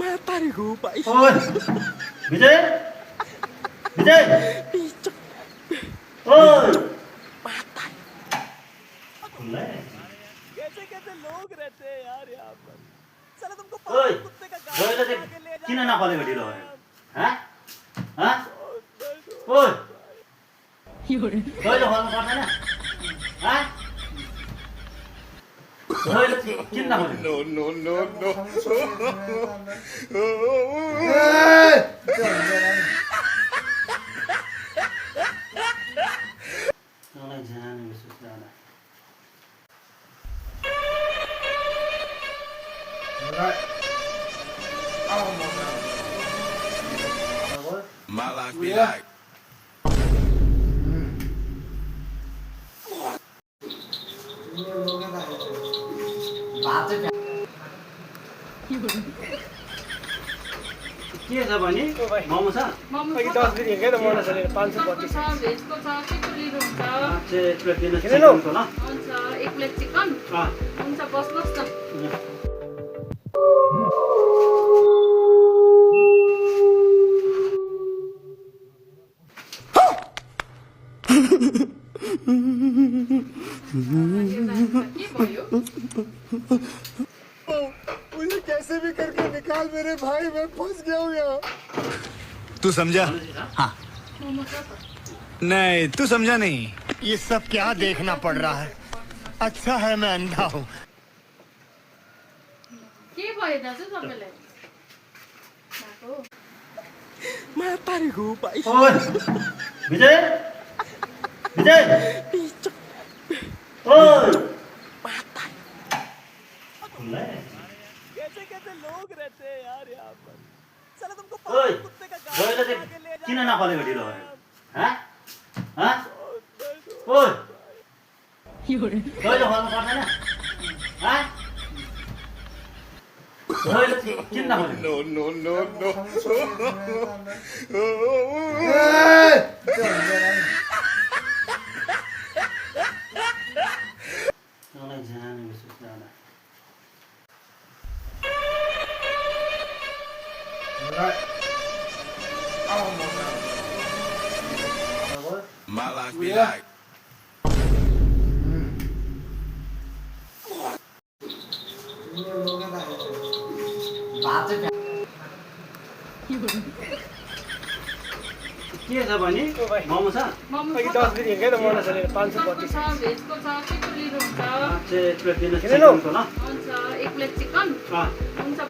Matarik ko pa. Ôi Vijay Vijay ôi Patay. खुला है कैसे कैसे लोग रहते हैं यार यहाँ पर साला तुमको ओए कुत्ते का गएर चाहिँ आगे ले किन नखलेको ढिलो भयो हाँ हाँ ओए गएर खोल्नु पर्दैन हाँ गएर चाहिँ किन नखलेको मलाई जाने सुस्ताला My life be like. के छ भने मोमो छ अघि 10 दिन हिँडेको त मोमो छ 532 छ भेजको छ के को लिनुहुन्छ मान्छे एक प्लेट दिन किन लो? चिकनको ल हुन्छ एक प्लेट चिकन अँ, हुन्छ बस्नुहोस् न के भयो मुझे कैसे भी करके निकाल मेरे भाई, मैं फंस गया हूँ यहाँ। तू समझा? मोमो छ त नहीं, तू समझा नहीं। ये सब क्या देखना पड़ रहा है? अच्छा है मैं अंधा हूँ। के भयो दाजु तपाईलाई भएको Matarik ko pa. ओए विजय विजय ओए Patay. खुला है कैसे कैसे लोग रहते हैं यार यहाँ पर साला तुमको ओए कुत्ते का गएर चाहिँ आगे ले किन नखलेको ढिलो भयो हाँ हाँ ओए गएर खोल्नु पर्दैन हाँ गएर चाहिँ किन नखलेको मलाई जाने सुस्ताला My life be like. के छ भने मोमो छ मोमो अघि छ 10 दिन हिँडेको त मोमो छ चिकनको 532 छ भेजको छ के को लिनुहुन्छ मान्छे एक प्लेट दिन किन लो? चिकनको ल हुन्छ एक प्लेट चिकन अँ, हुन्छ